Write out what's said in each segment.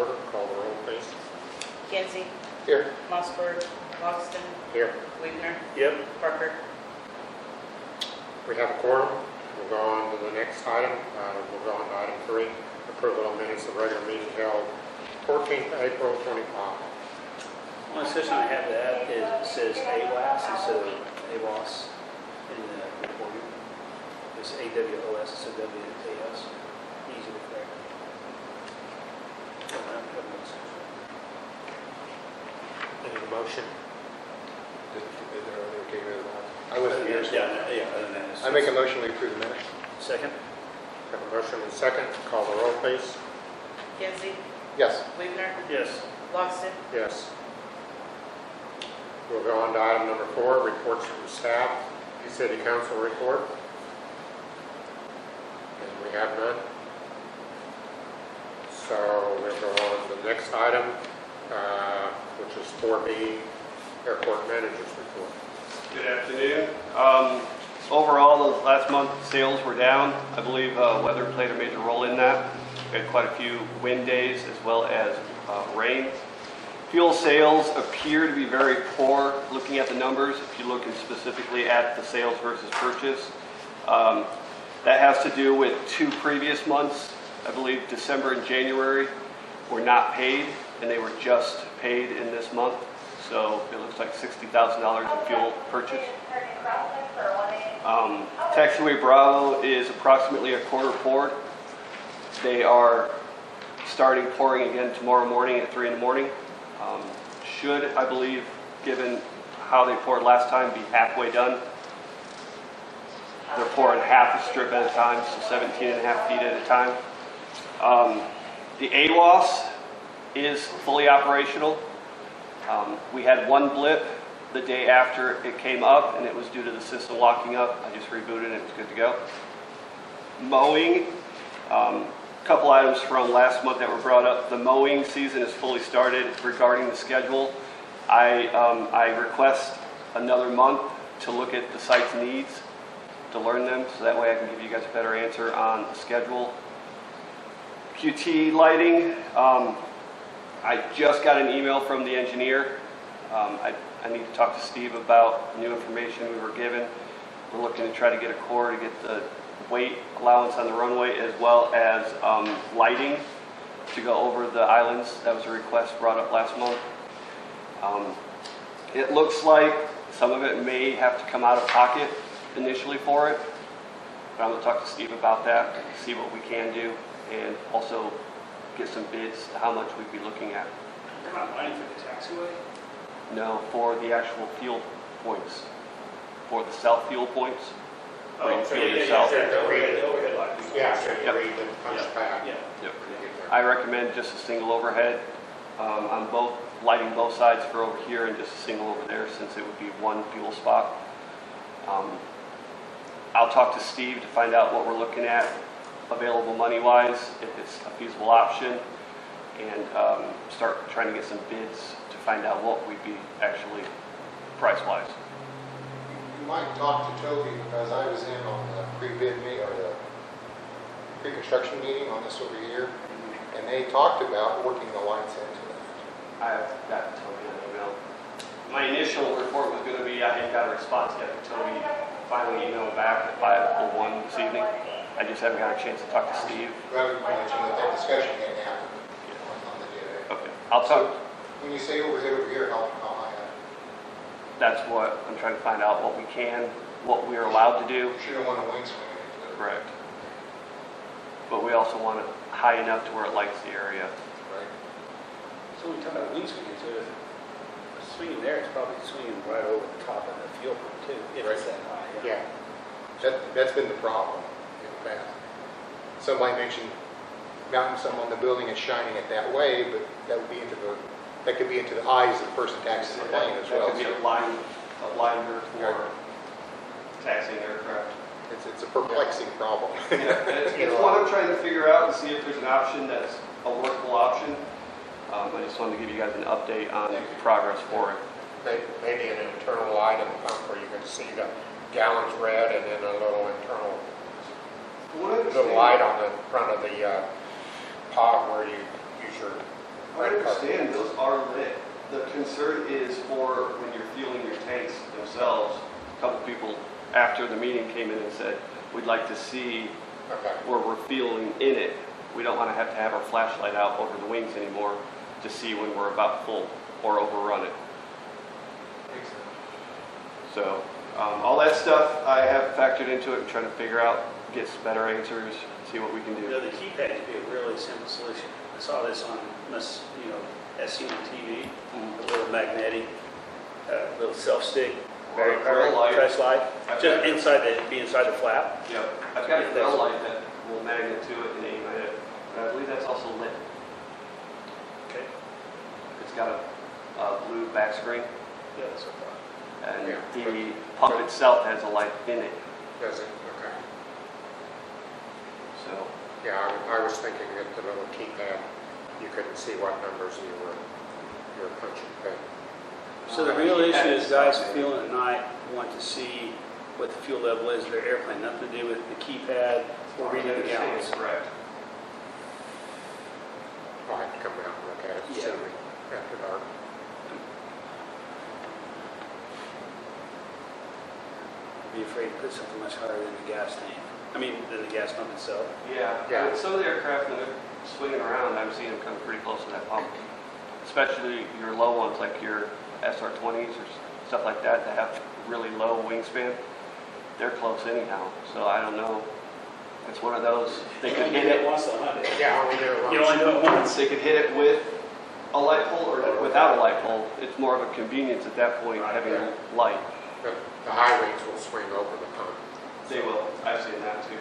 order. Call the roll, please. Kinsey. Here. Mossberg. Logston. Here. Weaver. Yep. Parker. We have a quorum. We'll go on to the next item. We'll go on to item 3, approval of minutes of regular meeting held 14th April 25. One session I have to add is it says AWAS instead of AWAS in the reporting. It's AWOS instead of WAS. Easy to correct. Any motion? I wasn't here. Yeah, other than that. I make a motion to approve the minutes. Second? Have a motion and second. Call the roll, please. Kinsey. Yes. Weaver. Yes. Logston. Yes. We'll go on to item number 4, reports from the staff. The city council report. And we have none. So we'll go on to the next item, which is 4B, airport manager's report. Good afternoon. Overall, the last month sales were down. I believe weather played a major role in that. We had quite a few wind days as well as rain. Fuel sales appear to be very poor looking at the numbers. If you look specifically at the sales versus purchase, that has to do with 2 previous months. I believe December and January were not paid, and they were just paid in this month. So it looks like $60,000 in fuel purchase. Taxiway Bravo is approximately a quarter poured. They are starting pouring again tomorrow morning at 3 in the morning. Should, I believe, given how they poured last time, be halfway done. They're pouring half a strip at a time, so 17.5 feet at a time. The AWAS is fully operational. We had one blip the day after it came up, and it was due to the system locking up. I just rebooted and it was good to go. Mowing, a couple items from last month that were brought up. The mowing season is fully started. Regarding the schedule, I request another month to look at the site's needs, to learn them, so that way I can give you guys a better answer on the schedule. QT lighting, I just got an email from the engineer. I need to talk to Steve about new information we were given. We're looking to try to get a core to get the weight allowance on the runway, as well as lighting to go over the islands. That was a request brought up last month. It looks like some of it may have to come out of pocket initially for it, but I'm going to talk to Steve about that, see what we can do, and also get some bids to how much we'd be looking at. They're not lighting for the taxiway? No, for the actual fuel points, for the south fuel points. Oh, Fuel yourself. overhead lighting. Yeah, so you Yep. read the punch pad. Yeah. Yep. I recommend just a single overhead on both, lighting both sides for over here, and just a single over there, since it would be one fuel spot. I'll talk to Steve to find out what we're looking at available money-wise, if it's a feasible option, and start trying to get some bids to find out what we'd be actually price-wise. You might talk to Toby, because I was in on the pre-bid meeting, or the pre-construction meeting on this over here, and they talked about working the lights into that. I have got Toby an email. My initial report was going to be, I hadn't got a response yet, but Toby finally emailed back at 5:01 this evening. I just haven't got a chance to talk to Steve. Well, you mentioned that discussion hadn't happened on the day. Okay, I'll talk. When you say overhead over here, how high? That's what I'm trying to find out, what we can, what we're allowed to do. You don't want a wing swing into it. Correct. But we also want it high enough to where it lights the area. Right. So when we talk about wing swinging, so if it's swinging there, it's probably swinging right over the top of the fuel pump too, if it's that high. Yeah. That's been the problem in the past. Somebody mentioned mounting some on the building and shining it that way, but that would be that could be into the eyes of the person taxiing the plane as well. That could be a blinder for taxiing aircraft. It's a perplexing problem. It's one I'm trying to figure out and see if there's an option that's a workable option. I just wanted to give you guys an update on the progress for it. Maybe an internal light in the pump where you can see the gallons red, and then a little internal little light on the front of the pod where you use your I understand those are lit. The concern is for when you're fueling your tanks themselves. A couple people after the meeting came in and said, we'd like to see Okay. where we're fueling in it. We don't want to have our flashlight out over the wings anymore to see when we're about full or overrun it. So all that stuff I have factored into it and trying to figure out, get some better answers, see what we can You do. know, the keypad could be a really simple solution. I saw this on, as seen on TV, a little magnetic, little self-stick, very Grill light. press light, I've just got- inside the flap. Yep. I've got a grill light that will magnet to it and aim at it. And I believe that's also lit. Okay. It's got a blue back screen. Yeah, that's what I thought. And Yeah. the pump itself has a light in it. Does it? Okay. So, Yeah, I was thinking that the little keypad, you couldn't see what numbers you were punching, but So the real issue is guys fueling at night want to see what the fuel level is of their airplane, nothing to do with the keypad or reading the gallons. correct. I'll have to come out and look at it and see Yeah. after dark. Be afraid to put something much higher than the gas tank. Than the gas pump itself. Yeah. Yeah. Some of the aircraft, when they're swinging around, I'm seeing them come pretty close to that pump. Especially your low ones, like your SR-20s or stuff like that have really low wingspan. They're close anyhow, so I don't know. It's one of those, they could hit it. once a hundred. Yeah, only did it once. You only do it once. They could hit it with a light pole or without a light pole. It's more of a convenience at that point, having a light. The high wings will swing over the pump. They will. I've seen that too.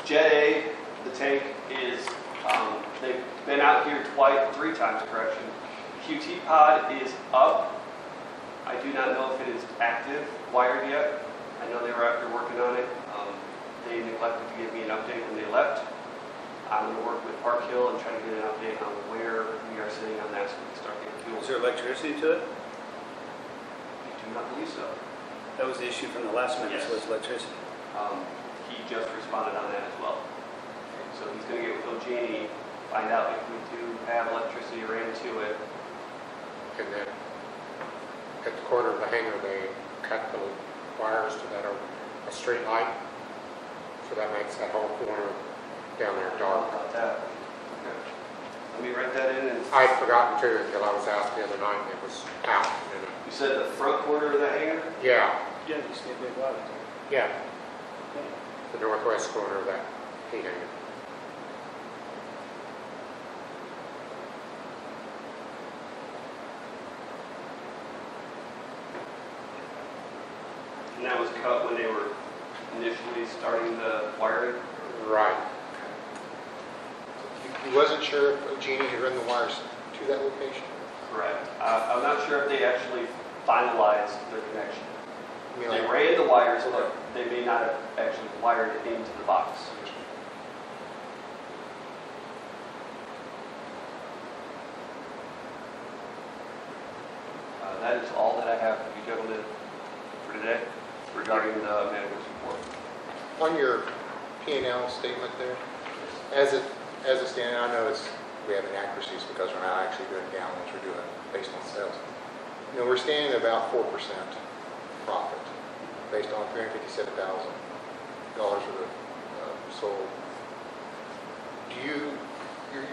Jet A, the tank is, they've been out here three times, correction. QT pod is up. I do not know if it is active, wired yet. I know they were after working on it. They neglected to give me an update when they left. I'm going to work with Park Hill and try to get an update on where we are sitting on that so we can start getting fuel. Is there electricity to it? I do not believe so. That was the issue from the last minute, Yes. was electricity. He just responded on that as well. So he's going to get with OG&E, find out if we do have electricity ran to it. And then at the corner of the hangar, they cut the wires to that a street light. So that makes that whole corner down there dark. About that. Okay. Let me write that in. And I'd forgotten too until I was asked the other night and it was out. And you said the front corner of the hangar? yeah, Yeah, you see a big light. yeah, the northwest corner of that heat hangar. And that was cut when they were initially starting the wiring? Right. You wasn't sure if Genie had run the wires to that location? Correct. I'm not sure if they actually finalized their connection. I mean, They like, ran the wires, but they may not have actually wired it into the box. That is all that I have for you gentlemen for today regarding the manager's report. on your P&L statement there, as it stands, I know we have inaccuracies because we're not actually doing gallons, we're doing it based on sales. We're standing at about 4% profit based on $357,000 worth of sold.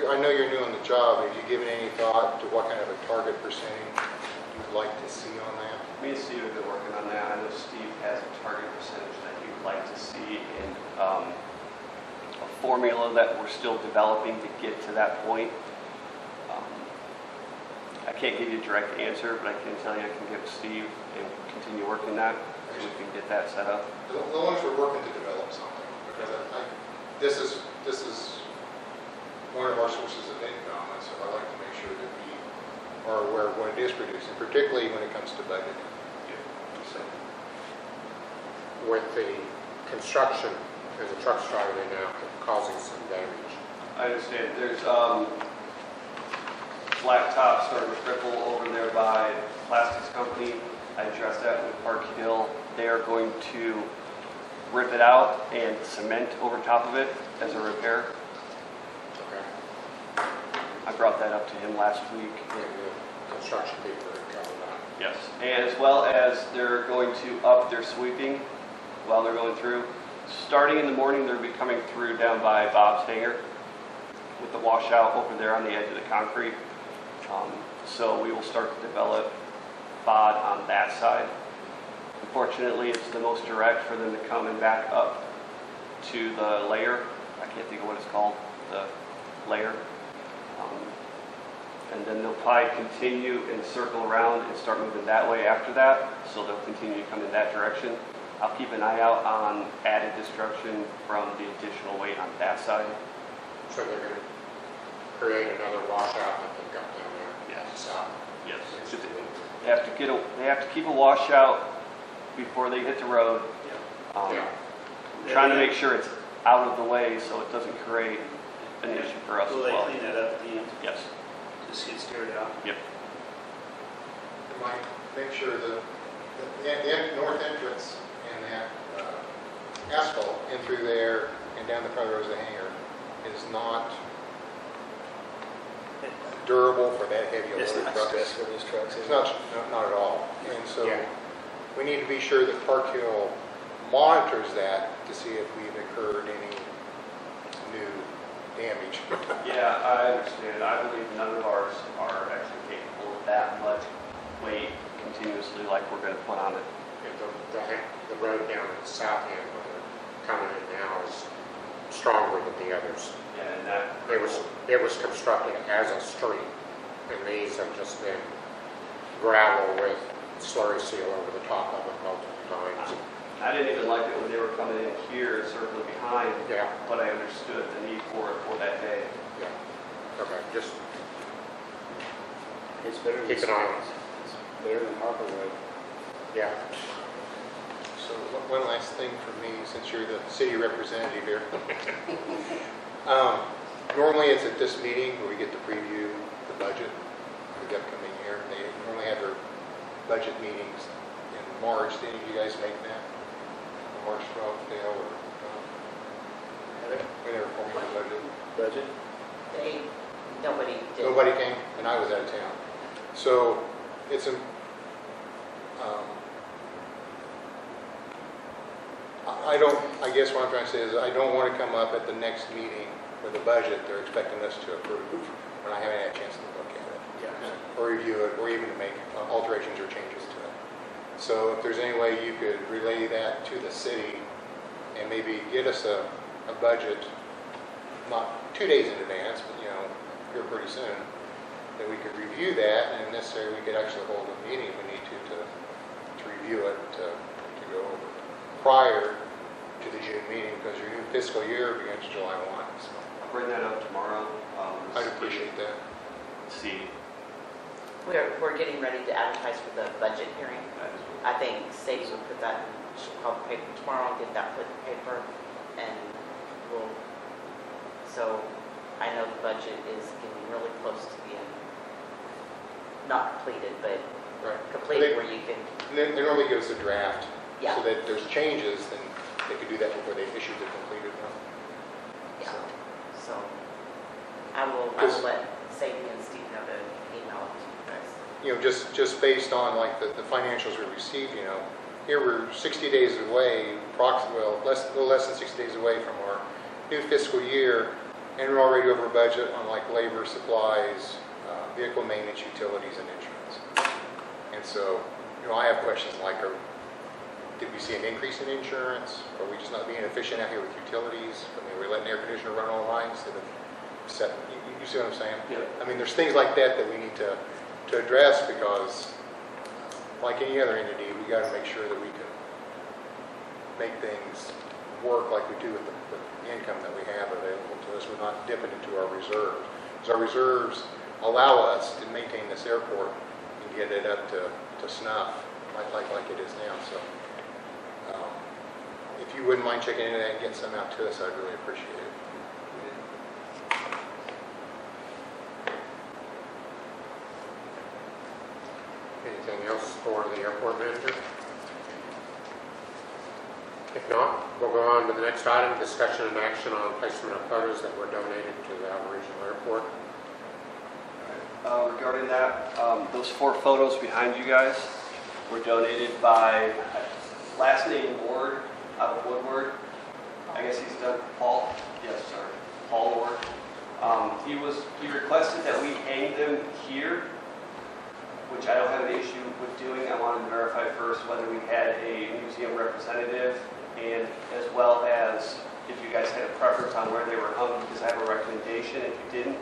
I know you're new on the job, have you given any thought to what kind of a target percentage you'd like to see on that? Me and Steve have been working on that. I know Steve has a target percentage that he would like to see in a formula that we're still developing to get to that point. I can't give you a direct answer, but I can tell you I can get with Steve and continue working that so we can get that set up. As long as we're working to develop something, because this is one of our sources of income, and so I like to make sure that we are aware of what it is producing, particularly when it comes to budgeting. So, With the construction and the trucks driving in now causing some damage. I understand. There's flat top starting to trickle over there by plastics company. I addressed that with Park Hill. They are going to rip it out and cement over top of it as a repair. brought that up to him last week. And the construction people are covered that. Yes. And as well as they're going to up their sweeping while they're going through. Starting in the morning, they'll be coming through down by Bob's Hangar with the washout over there on the edge of the concrete. So we will start to develop BOD on that side. Unfortunately, it's the most direct for them to come and back up to the layer. I can't think of what it's called, the layer. And then they'll probably continue and circle around and start moving that way after that. So they'll continue to come in that direction. I'll keep an eye out on added destruction from the additional weight on that side. So they're going to create another washout that they've got down there. Yes. South. Yes. They have to keep a washout before they hit the road. Yeah. Trying to make sure it's out of the way so it doesn't create an issue for us as Will they well. clean that up at the end? Yes. Just get scared out? Yep. You might make sure the north entrance and that asphalt in through there and down the front rows of the hangar is not durable for that heavy It's loaded not trucks. stress for these trucks. It's not at all. And so Yeah. we need to be sure that Park Hill monitors that to see if we've incurred any new damage. Yeah, I understand. I believe none of ours are actually capable of that much weight continuously like we're going to put on it. And the road down at the south end where they're coming in now is stronger than the others. Yeah, and that It was constructed as a street, and these have just been gravel with slurry seal over the top of it multiple times. I didn't even like it when they were coming in here and circling behind, Yeah, but I understood the need for it for that day. yeah. Okay, just It's better keep an eye on it. It's better than Harper Road. Yeah. So one last thing for me, since you're the city representative here. Normally it's at this meeting where we get to preview the budget for the upcoming year. They normally have their budget meetings in March. Did any of you guys make that? March 12th, Dale, or? We never formulated the budget. Budget? Nobody did. Nobody came, and I was out of town. So it's a, I guess what I'm trying to say is I don't want to come up at the next meeting with a budget they're expecting us to approve when I haven't had a chance to look at it. Yeah. Or review it, or even to make alterations or changes to it. So if there's any way you could relay that to the city and maybe get us a budget, not 2 days in advance, but here pretty soon, that we could review that, and if necessary, we could actually hold a meeting if we need to review it, to go over prior to the June meeting, because your new fiscal year begins July 1. So I'll bring that up tomorrow. I'd appreciate that. See. We're getting ready to advertise for the budget hearing. I think Sadie will put that in, she'll call the paper tomorrow and get that put in the paper, and so I know the budget is getting really close to being, not completed, but Right. completed where you can, And then they normally give us a draft, yeah, so that if there's changes, then they could do that before they issue the completed one. yeah. So, So I will let Sadie and Steve know to email it to you guys. just based on like the financials we received, here we're 60 days away, approximately, a little less than 60 days away from our new fiscal year, and we're already over budget on like labor, supplies, vehicle maintenance, utilities, and insurance. And so, I have questions like, did we see an increase in insurance? Are we just not being efficient out here with utilities? I mean, we're letting the air conditioner run all night instead of set, you see what I'm saying? Yeah. I mean, there's things like that we need to address, because like any other entity, we got to make sure that we can make things work like we do with the income that we have available to us. We're not dipping into our reserves. Because our reserves allow us to maintain this airport and get it up to snuff like it is now. So if you wouldn't mind checking into that and getting some out to us, I'd really appreciate it. Anything else for the airport manager? If not, we'll go on to the next item, discussion and action on placement of photos that were donated to the Alva Regional Airport. regarding that. Those 4 photos behind you guys were donated by last name Ward out of Woodward. I guess he's done Paul. Yes, sir. Paul Ward. He requested that we hang them here, which I don't have an issue with doing. I wanted to verify first whether we had a museum representative, and as well as if you guys had a preference on where they were hung, because I have a recommendation. If you didn't,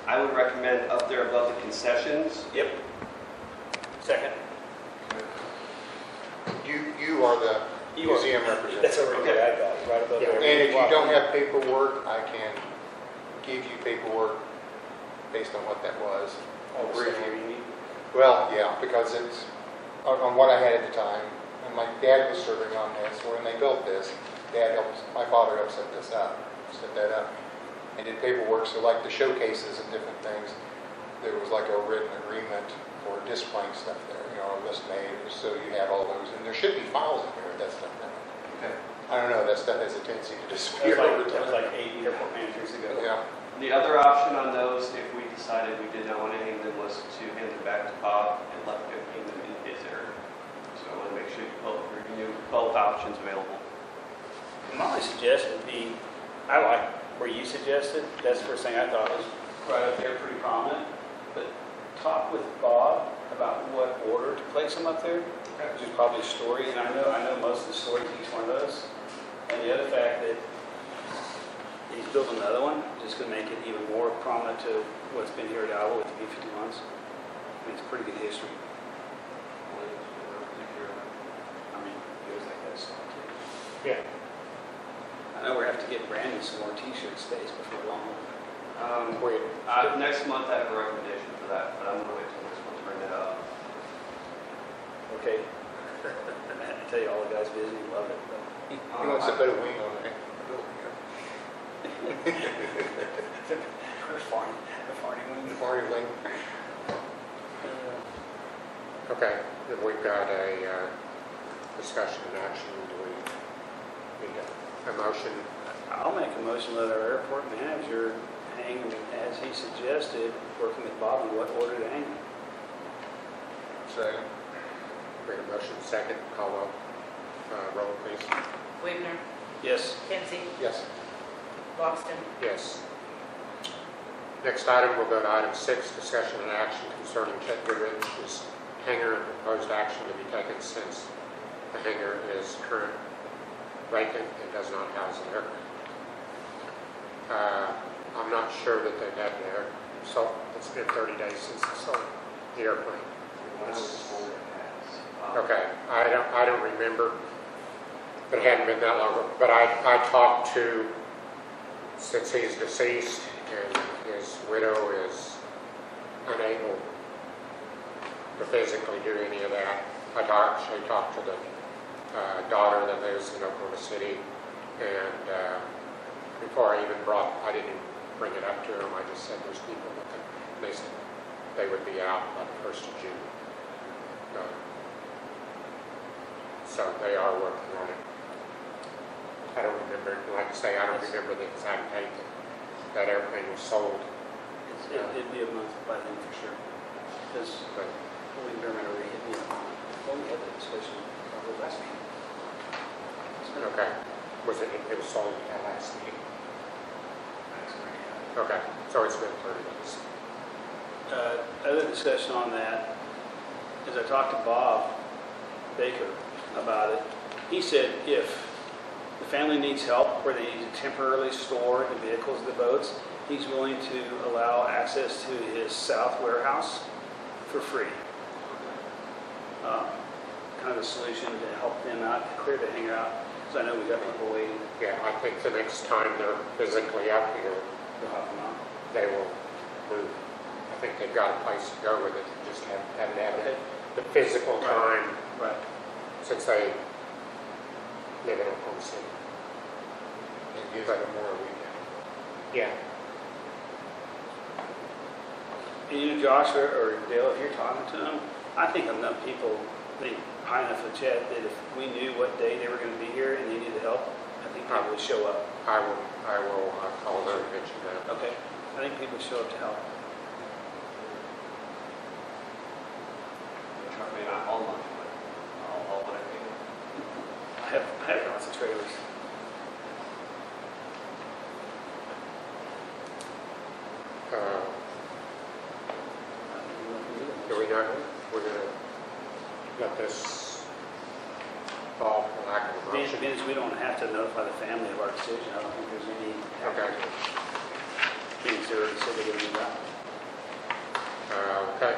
I would recommend up there above the concessions. Yep. Second. You are the museum representative. That's over there, I got it, right above there. And if you don't have paperwork, I can give you paperwork based on what that was. Oh, Brief so you. you need- Well, yeah, because it's on what I had at the time, and my dad was serving on this. When they built this, my father helped set that up, and did paperwork. So like the showcases and different things, there was like a written agreement for displaying stuff there, a list made, so you have all those, and there should be files in there, that stuff now. Okay. I don't know, that stuff has a tendency to disappear That over was time. like 8 airport managers ago. Yeah, The other option on those, if we decided we did not want to hang them, was to hand them back to Bob and let him hang them in his area. So I want to make sure you both review both options available. My only suggestion would be, I like where you suggested, that's the first thing I thought was right up there, pretty prominent. But talk with Bob about what order to place them up there, which is probably a story, and I know most of the story to each one of those. And the other fact that he's building another one, just going to make it even more prominent to what's been here at Alva with the B-51s. I mean, it's pretty good history. I mean, it was like that stuff too. Yeah. I know we have to get Brandon some more T-shirt space before long. Wait, Next month I have a recommendation for that, but I'm going to wait till next month to bring that up. Okay. I tell you, all the guys busy love it. But he wants to put a wing on it. the farting wing. Party wing. okay, then we've got a discussion and action. Do we need a motion? I'll make a motion to let our airport manager hang them as he suggested, working with Bob on what order to hang them. Second. We have a motion, second, call roll, please. Wigner, Yes. Kinsey, Yes. Loxton, Yes. Next item, we'll go to item 6, discussion and action concerning Ted Goodrich's hangar and proposed action to be taken since the hangar is current vacant and does not house an aircraft. I'm not sure that they've had the air, so it's been 30 days since they sold the airplane. Okay, I don't remember, but it hadn't been that long. But I talked to, since he's deceased and his widow is unable to physically do any of that, I actually talked to the daughter that lives in Oklahoma City, and before I didn't even bring it up to them. I just said there's people that they said they would be out by the 1st of June. So they are working on it. I don't remember, like I say, I don't remember the exact date that airplane was sold. It'd be a month by then for sure. Because But we remember it'd be a month. Well, we had the discussion probably last week. okay, it was sold at that last meeting? Okay, so it's been 30 days. Other discussion on that is I talked to Bob Baker about it. He said if the family needs help where they need to temporarily store the vehicles, the boats, he's willing to allow access to his south warehouse for free. Kind of a solution to help them out, clear the hangar out, because I know we've got people waiting. Yeah, I think the next time they're physically up here, We'll help them out. they will move. I think they've got a place to go with it, just haven't had Okay. the physical time Right. since they live in Oklahoma City. It gives them more weekend. Yeah. You, Josh, or Dale, if you're talking to them, I think enough people think high enough of Chet that if we knew what day they were going to be here and they needed help, I think people would show up. I will call them and mention that. Okay. I think people would show up to help. let this fall for lack of a Being motion? being as we don't have to notify the family of our decision, I don't think there's any. Okay. Being they already said they're going to do that. Okay.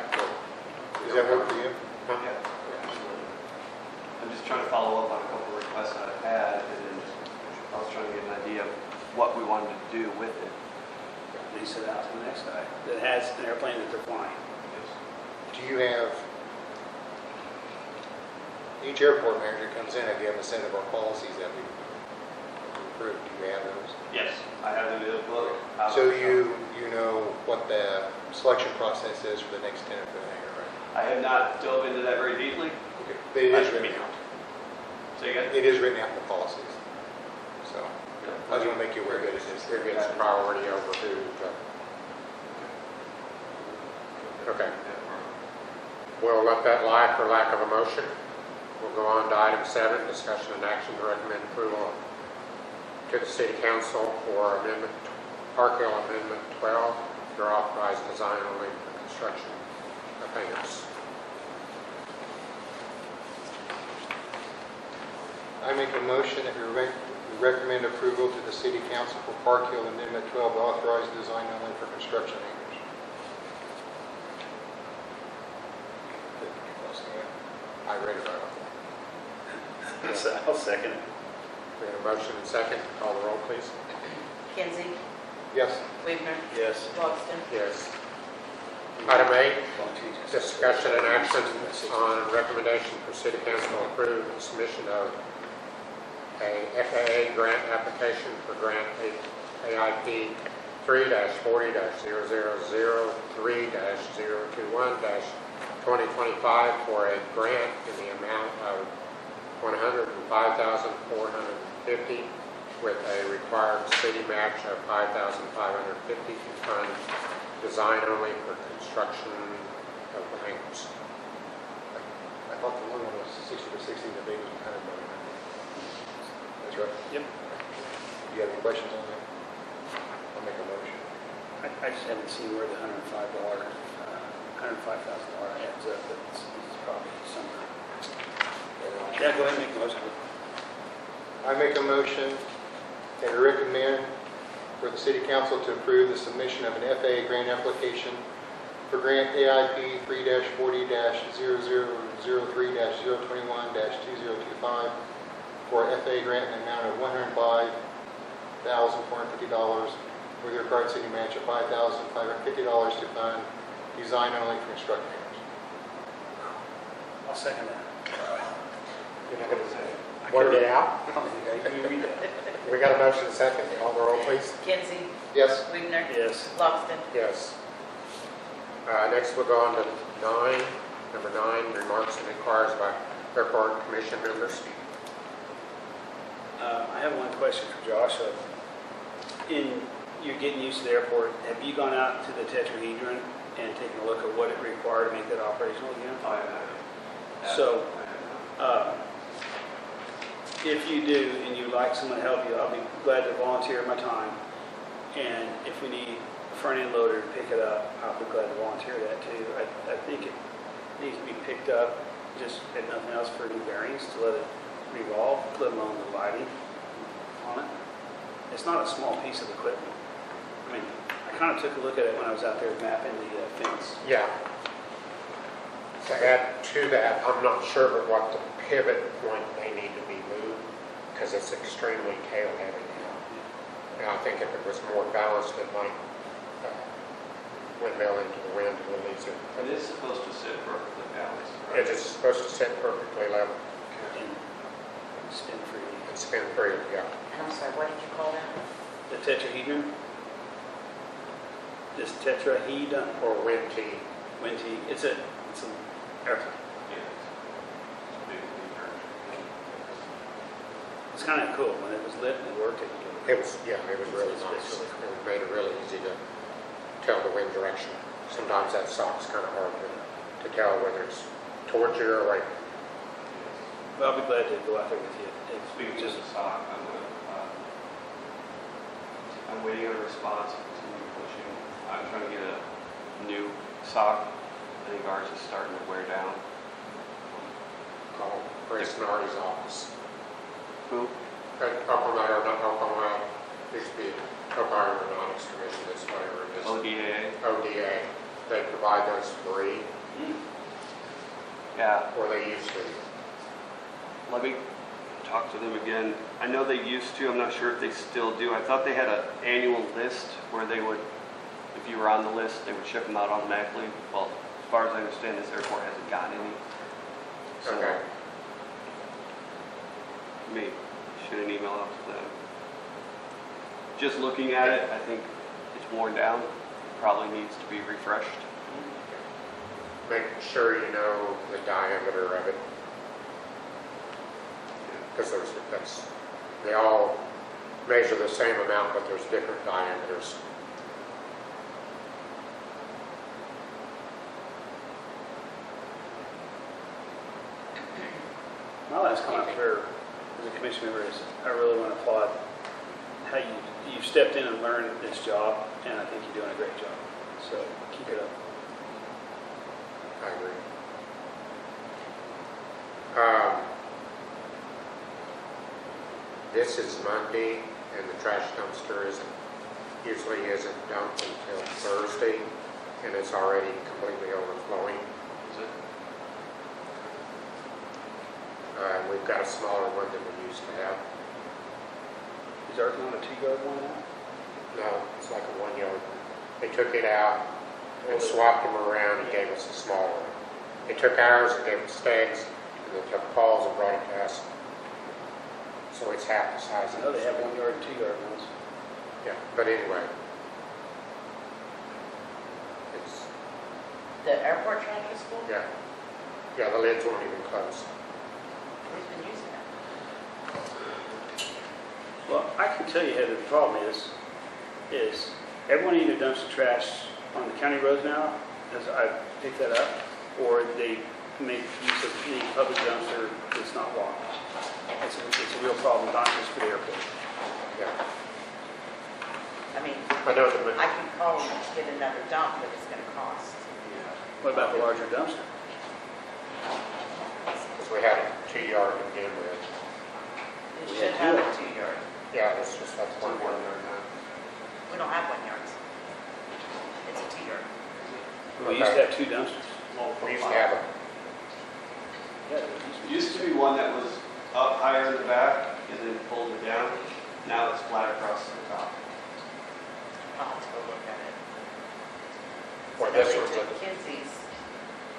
Does that work for you? Huh? I'm just trying to follow up on a couple of requests that I've had, and then I was trying to get an idea of what we wanted to do with it. Lease it out to the next guy that has an airplane that they're flying. Do you have, each airport manager comes in, have you have a set of our policies that we approve? Do you have those? Yes, I have them in the book. So you know what the selection process is for the next tenant for the hangar, right? I have not dove into that very deeply. Okay. But it is written out. Say again? It is written out in the policies. So I just want to make you aware that it is. It gets priority over who. Okay. We'll let that lie for lack of a motion. We'll go on to item 7, discussion and action to recommend approval to the City Council for amendment, Park Hill Amendment 12, your authorized design only for construction of hangars. I make a motion that we recommend approval to the City Council for Park Hill Amendment 12, authorized design only for construction hangars. I read it right off. So I'll second it. We have a motion and second. Call the roll, please. Kinsey, Yes. Wavener, Yes. Logston, Yes. Item 8, discussion and action on recommendation for City Council to approve the submission of a FAA grant application for grant AIP 3-40-0003-021-2025 for a grant in the amount of $105,450 with a required city match of $5,550 to fund design only for construction of the hangars. I thought the one was 60 to 60, the big was 100 million. That's right. Yep. Do you have any questions on that? I'll make a motion. I just haven't seen where the $105,000 adds up, but it's probably somewhere. Yeah, go ahead and make the motion. I make a motion that we recommend for the City Council to approve the submission of an FAA grant application for grant AIP 3-40-0003-021-2025 for FAA grant in the amount of $105,450 with a required city match of $5,550 to fund design only for construction hangars. I'll second that. You're not going to word it out? You read that. We got a motion and second. Call the roll, please. Kinsey, Yes. Wavener, Yes. Logston, Yes. Next we'll go on to 9. Number 9, remarks and inquiries by airport commission members. I have one question for Josh. You're getting used to the airport. Have you gone out to the tetrahedron and taken a look at what it required to make that operational again? I have. So, if you do and you'd like someone to help you, I'll be glad to volunteer my time. And if we need a front end loader to pick it up, I'll be glad to volunteer that too. I think it needs to be picked up, just if nothing else, for new bearings to let it revolve, let alone the lighting on it. It's not a small piece of equipment. I mean, I kind of took a look at it when I was out there mapping the fence. Yeah. To add to that, I'm not sure but what the pivot point may need to be moved because it's extremely tail heavy now. And I think if it was more balanced, it might windmill into the wind a little easier. It is supposed to sit perfectly balanced, It right? is supposed to sit perfectly level And spin free. and spin free, yeah. and I'm sorry, what did you call that? The tetrahedron? This tetrahedron Or wind tee. wind tee. It's an airplane. Yeah, it's big feature. It's kind of cool. When it was lit and it worked, it It was, yeah, it was really It's nice. really cool. It made it really easy to tell the wind direction. Sometimes that sock's kind of hard to tell whether it's towards you or away. Well, I'll be glad to go out there with you. Speaking It's of the stock, I'm waiting on a response, continue pushing. I'm trying to get a new sock. I think ours is starting to wear down. call Ray Snarty's office. Who? At Oklahoma, or not Oklahoma, used to be Oklahoma Aeronautics Commission, that's whatever it is. ODA. ODA. They provide those free, Yeah. or they used to. Let me talk to them again. I know they used to. I'm not sure if they still do. I thought they had an annual list where they would, if you were on the list, they would ship them out automatically. Well, as far as I understand, this airport hasn't gotten any. So, Okay. maybe shoot an email out to them. Just looking at it, I think it's worn down. Probably needs to be refreshed. Make sure you know the diameter of it. Because they all measure the same amount, but there's different diameters. My last comment for as a commission member is I really want to applaud how you've stepped in and learned this job, and I think you're doing a great job. So keep it up. I agree. This is Monday, and the trash dumpster usually isn't dumped until Thursday, and it's already completely overflowing. Is it? We've got a smaller one than we used to have. Is ours not a 2-yard one now? No, it's like a 1 yard. They took it out and swapped them around and gave us a smaller one. They took ours and gave it to Stags, and they took Paul's and brought it to us. So it's half the size. I know they have 1 yard and 2-yard ones. Yeah, but anyway. It's, The airport trash is full? yeah. Yeah, the lids won't even close. Who's been using it? Well, I can tell you, Heather, the problem is everyone either dumps the trash on the county roads now, as I picked that up, or they make use of any public dumpster that's not locked. It's a real problem, not just for the airport. Yeah. I mean, I know that I can call them to get another dump, but it's gonna cost. What about the larger dumpster? because we had a 2 yard to begin with. It We should had have two. a 2 yard. Yeah, it's just like It's 1 like yard. 1 yard now. We don't have 1 yards. It's a 2 yard. We used to have 2 dumpsters. We used to have a, Yeah, there used to be. Used to be one that was up higher in the back and then pulled it down. Now it's flat across the top. I'll have to go look at it. or So this they one's took a, Kenzie's,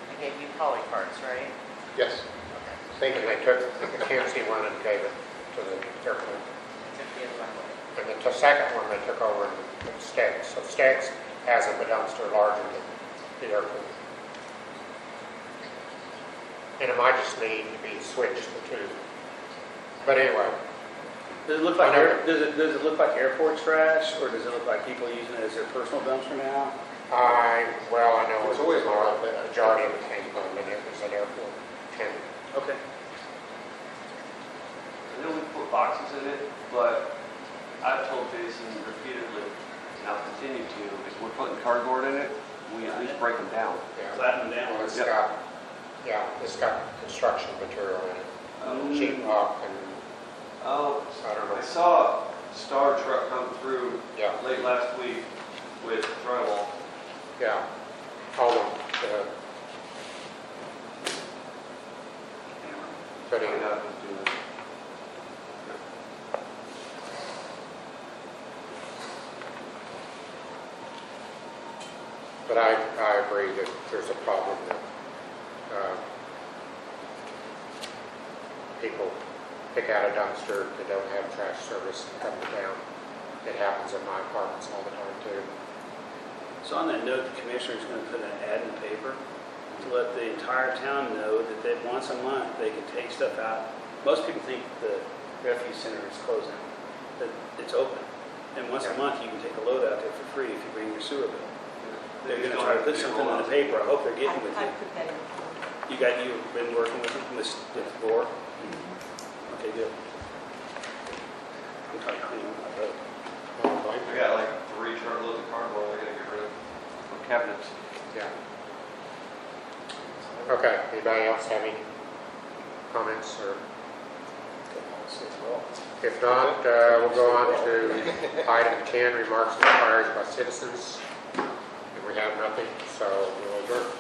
they gave you poly carts, right? Yes, Okay. thank and you. they took the Kansas one and gave it to the airport. They took the other one away. And the second one they took over to Stags. So Stags has a dumpster larger than the airport. And it might just need to be switched to 2. But anyway, Does it look like I know. does it look like airport trash, or does it look like people using it as their personal dumpster now? I know It's always more, like that. the majority of it came from the airport. And Okay. I know we put boxes in it, but I've told Jason repeatedly, and I'll continue to, if we're putting cardboard in it, we at least break them down. yeah, Flatten them down. well, it's Yep. got construction material in it. Sheet rock and, Oh, I don't know. I saw a Star truck come through Yeah, late last week with drywall. yeah. All of but Find anyway, out who's doing it. but I agree that there's a problem that people pick out a dumpster, they don't have trash service, and come down. It happens in my apartments all the time too. So on that note, the commissioner is going to put an ad in the paper to let the entire town know that once a month they can take stuff out. Most people think the refuge center is closing, but it's open. And once a month you can take a load out there for free if you bring your sewer bill. They're going to try to put something in the paper. I hope they're getting with I you. put that in. You've been working with them, with Gore? Okay, good. I'm talking clean on my road. I got like 3 truckloads of cardboard I gotta get rid of. For cabinets. Yeah. Okay, anybody else have any comments, or Well, if not, we'll go on to item 10, remarks and inquiries by citizens. And we have nothing, so we'll adjourn.